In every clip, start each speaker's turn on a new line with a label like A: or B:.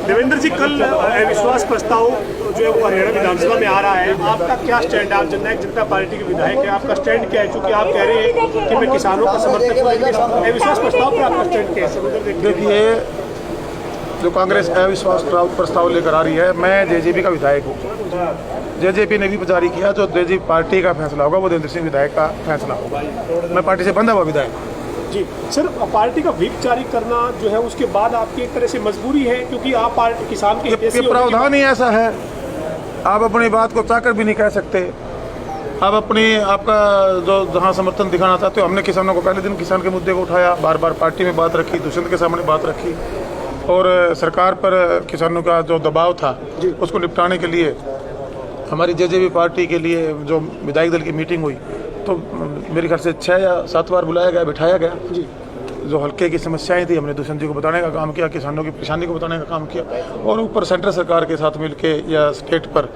A: देवेंद्र जी, कल अविश्वास प्रस्ताव जो है वो हरियाणा विधानसभा में आ रहा है, आपका क्या स्टैंड है? आप जननायक जनता पार्टी के विधायक हैं, आपका स्टैंड क्या है? चूंकि आप कह रहे हैं कि मैं किसानों का समर्थक हूँ, लेकिन अविश्वास प्रस्ताव पर आपका स्टैंड क्या है?
B: देखिए, जो कांग्रेस अविश्वास प्रस्ताव लेकर आ रही है, मैं जेजेपी का विधायक हूँ। जेजेपी ने भी जारी किया, जो जेजेपी पार्टी का फैसला होगा वो देवेंद्र सिंह विधायक का फैसला होगा। मैं पार्टी से बंधा हुआ विधायक हूँ।
A: जी सर, पार्टी का व्हिप जारी करना जो है उसके बाद आपकी एक तरह से मजबूरी है, क्योंकि आप पार्टी किसान के
B: प्रावधान ही ऐसा है, आप अपनी बात को चाहकर भी नहीं कह सकते। आप आपका जो जहाँ समर्थन दिखाना चाहते हो, हमने किसानों को पहले दिन किसान के मुद्दे को उठाया, बार बार पार्टी में बात रखी, दुष्यंत के सामने बात रखी, और सरकार पर किसानों का जो दबाव था उसको निपटाने के लिए हमारी जेजेपी पार्टी के लिए जो विधायक दल की मीटिंग हुई, तो मेरे ख्याल से 6 या 7 बार बुलाया गया, बिठाया गया। जो हल्के की समस्याएं थी, हमने दुष्यंत जी को बताने का काम किया, किसानों की परेशानी को बताने का काम किया, और ऊपर सेंट्रल सरकार के साथ मिलके या स्टेट पर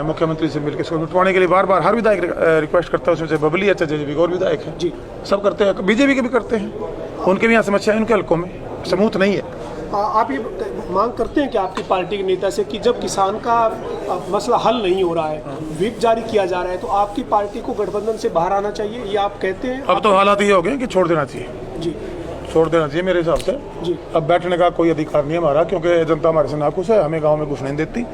B: मुख्यमंत्री से मिलकर इसको निपटवाने के लिए बार बार हर विधायक रिक्वेस्ट करता है। उसमें से बबली अच्छा जेजेपी के और विधायक हैं जी, सब करते हैं, बीजेपी के भी करते हैं, उनके भी यहाँ समस्याएं उनके हल्कों में समूथ नहीं है।
A: आप ये मांग करते हैं कि आपकी पार्टी के नेता से कि जब किसान का मसला हल नहीं हो रहा है, व्हिप जारी किया जा रहा है, तो आपकी पार्टी को गठबंधन से बाहर आना चाहिए, ये आप कहते हैं?
B: अब तो हालात ये हो गए कि छोड़ देना चाहिए
A: जी,
B: छोड़ देना चाहिए मेरे हिसाब से जी। अब बैठने का कोई अधिकार नहीं है हमारा, क्योंकि जनता हमारे से नाखुश है, हमें गाँव में घुस नहीं देती।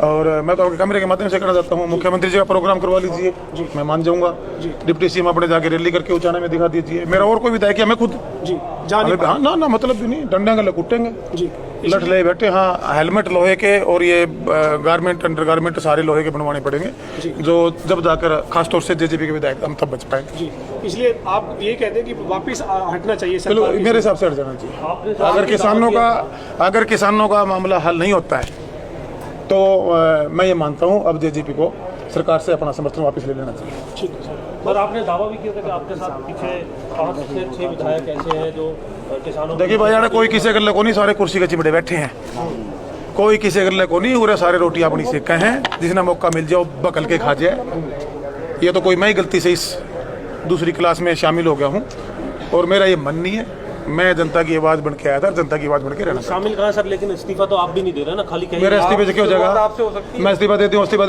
B: और मैं तो आपके कैमरे के माध्यम से कहना चाहता हूँ, मुख्यमंत्री जी का प्रोग्राम करवा लीजिए जी, मैं मान जाऊंगा। डिप्टी सीएम अपने जाके रैली करके उचाने में दिखा दीजिए। मेरा और कोई विधायक है, मैं खुद
A: जी
B: हाँ ना मतलब भी नहीं, डंडा गले कुटेंगे जी, लठ ले बैठे। हाँ, हेलमेट लोहे के और ये गारमेंट अंडर गारमेंट सारे लोहे के बनवाने पड़ेंगे, जो जब जाकर खासतौर से जेजेपी के विधायक हम तब बच पाएंगे जी।
A: इसलिए आप ये कहते हैं कि वापस हटना चाहिए?
B: चलो, मेरे हिसाब से हट जाना चाहिए। अगर किसानों का मामला हल नहीं होता है तो मैं ये मानता हूँ अब जेजेपी को सरकार से अपना समर्थन वापस ले लेना चाहिए।
A: ठीक है सर। आपने दावा भी किया था कि आपके साथ पीछे 5 से 6 विधायक ऐसे हैं जो किसानों।
B: देखिए भाई यार, कोई किसी गले को नहीं, सारे कुर्सी के चिमड़े बैठे हैं, कोई किसी गले को नहीं, पूरे सारे रोटी अपनी सेक हैं, जिसने मौका मिल जाओ बकल के खा जाए। ये तो कोई मैं ही गलती से इस दूसरी क्लास में शामिल हो गया हूँ, और मेरा ये मन नहीं है। मैं जनता की आवाज बन के आया था, जनता की आवाज बन के रहना।
A: शामिल कहाँ सर, लेकिन इस्तीफा तो आप भी नहीं दे रहे ना, खाली
B: मेरा इस्तीफे से क्यों हो जाएगा? मैं इस्तीफा देती हूँ, इस्तीफा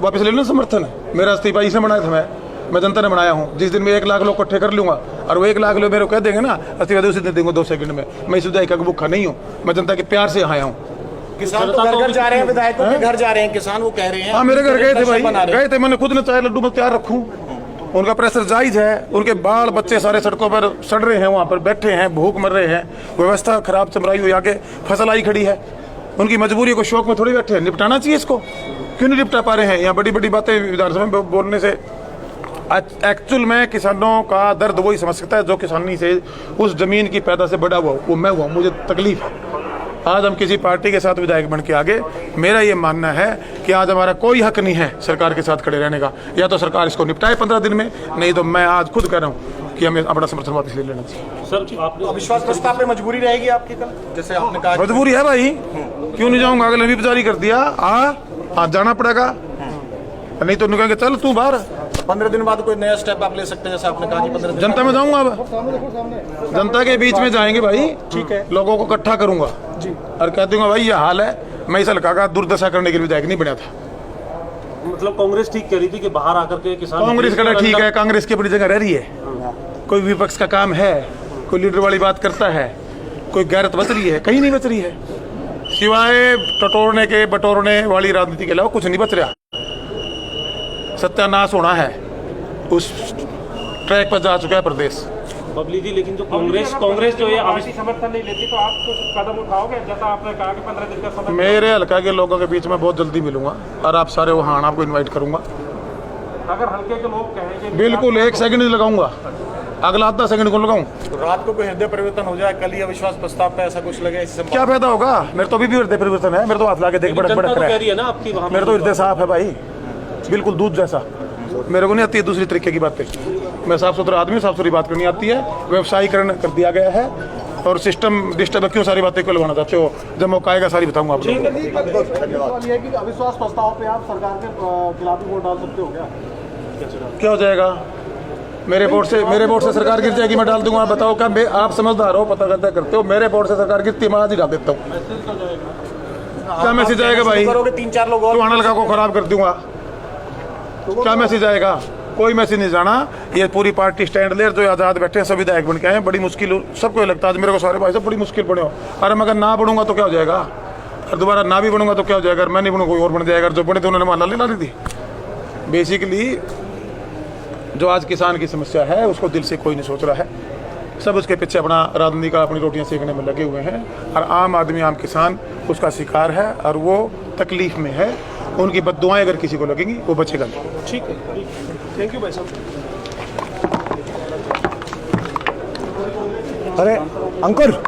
B: वापस ले लो समर्थन। मेरा इस्तीफा इसने बनाया था, मैं जनता ने बनाया हूँ। जिस दिन मैं 1 लाख लोग इकट्ठे कर लूंगा और वो 1 लाख लोग मेरे को कह देंगे ना इस्तीफा दे, उसी दिन देंगे 2 सेकंड में। मैं इस विधायक का भूखा नहीं हूँ, मैं जनता के प्यार से आया हूँ।
C: किसान तो घर जा रहे हैं, विधायकों के घर जा रहे हैं किसान, वो कह रहे हैं।
B: हाँ, मेरे घर गए थे भाई, गए थे, मैंने खुद ने चाय लड्डू में तैयार रखूँ। उनका प्रेशर जायज है, उनके बाल बच्चे सारे सड़कों पर सड़ रहे हैं, वहाँ पर बैठे हैं, भूख मर रहे हैं, व्यवस्था खराब चमराई हुई, आगे फसल आई खड़ी है। उनकी मजबूरी को शौक में थोड़ी बैठे हैं, निपटाना चाहिए इसको। क्यों नहीं निपटा पा रहे हैं? यहाँ बड़ी बड़ी बातें विधानसभा में बोलने से एक्चुअल में किसानों का दर्द वही समझ सकता है जो किसानी से उस जमीन की पैदा से बड़ा हुआ, वो मैं हुआ, मुझे तकलीफ है। आज हम किसी पार्टी के साथ विधायक बन के आगे, मेरा ये मानना है कि आज हमारा कोई हक नहीं है सरकार के साथ खड़े रहने का। या तो सरकार इसको निपटाए 15 दिन में, नहीं तो मैं आज खुद कह रहा हूँ कि हमें अपना समर्थन वापस ले लेना चाहिए।
A: सर, आपने
C: अविश्वास प्रस्ताव पे मजबूरी रहेगी आपकी कल, जैसे आपने कहा?
B: मजबूरी है भाई, क्यों नहीं जाऊँगा? अगले भी जारी कर दिया, आज जाना पड़ेगा, नहीं तो कहेंगे चल तू बाहर।
C: 15 दिन बाद कोई नया स्टेप आप ले सकते हैं, जैसे आपने कहा कि 15 दिन
B: जनता में जाऊंगा। अब जनता के बीच में जाएंगे भाई,
A: ठीक है,
B: लोगों को इकट्ठा करूंगा
A: जी,
B: और कह दूंगा भाई ये हाल है। मैं इस हल्का का दुर्दशा करने के लिए विधायक नहीं बना था।
A: मतलब कांग्रेस ठीक कह रही थी कि बाहर आकर के किसान,
B: कांग्रेस का ठीक है, कांग्रेस की अपनी जगह रह रही है। कोई विपक्ष का काम है, कोई लीडर वाली बात करता है, कोई गैरत बच रही है? कहीं नहीं बच रही है, सिवाय टटोरने के बटोरने वाली राजनीति के अलावा कुछ नहीं बच रहा। सत्यानाश होना है, उस ट्रैक पर जा चुका है प्रदेश।
A: बबली जी, लेकिन जो कांग्रेस जो है समर्थन नहीं लेती, तो आप कुछ कदम उठाओगे? जैसा आपने कहा कि 15 दिन का समय।
B: मेरे हल्का के लोगों के बीच में बहुत जल्दी मिलूंगा और आप सारे वहाँ आपको इनवाइट करूंगा।
A: अगर हल्के के लोग कहेंगे,
B: बिल्कुल 1 सेकंड नहीं लगाऊंगा, अगला आधा सेकंड को लगाऊं।
C: रात को कोई हृदय परिवर्तन हो जाए, कल ही अविश्वास प्रस्ताव पे ऐसा कुछ लगे, इससे
B: क्या फायदा होगा? मेरे तो अभी भी हृदय परिवर्तन है, मेरे तो हाथ ला के देख, बड़क बड़क रहा है
A: ना आपकी,
B: मेरे तो हृदय साफ है भाई, बिल्कुल दूध जैसा। मेरे को नहीं आती है दूसरी तरीके की बातें, मैं साफ सुथरा आदमी, साफ सुथरी बात करनी आती है। व्यवसायीकरण कर दिया गया है और सिस्टम डिस्टर्ब, क्यों सारी बातें क्यों लगाना चाहते हो? जब मौका आएगा सारी बताऊंगा आपको।
A: अविश्वास प्रस्ताव पे आप सरकार के खिलाफ वोट डाल सकते हो क्या?
B: क्या हो जाएगा? मेरे वोट से सरकार गिर जाएगी, मैं डाल दूंगा। आप बताओ क्या आप समझदार हो, पता करते हो, मेरे वोट से सरकार गिरती है, मैं आज ही डाल देता हूँ। क्या मैसेज आएगा भाई?
C: करोगे 3-4 लोग और
B: हल्का को खराब कर दूंगा, क्या मैसेज आएगा? कोई मैसेज नहीं जाना। ये पूरी पार्टी स्टैंड ले, जो आजाद बैठे हैं, सब विधायक बन के आए हैं। बड़ी मुश्किल सबको लगता है, मेरे को सारे भाई सब बड़ी मुश्किल बने हो। अरे मगर ना बढ़ूंगा तो क्या हो जाएगा? और दोबारा ना भी बनूंगा तो क्या हो जाएगा? मैं नहीं बनूंगा कोई और बन जाएगा। जो बने थे उन्होंने माला ले ला दी थी। बेसिकली जो आज किसान की समस्या है उसको दिल से कोई नहीं सोच रहा है। सब उसके पीछे अपना राजनीति का अपनी रोटियां सेकने में लगे हुए हैं। और आम आदमी, आम किसान उसका शिकार है और वो तकलीफ में है। उनकी बद्दुआएं अगर किसी को लगेंगी वो बचेगा नहीं।
A: ठीक है, थैंक यू भाई साहब।
D: अरे अंकुर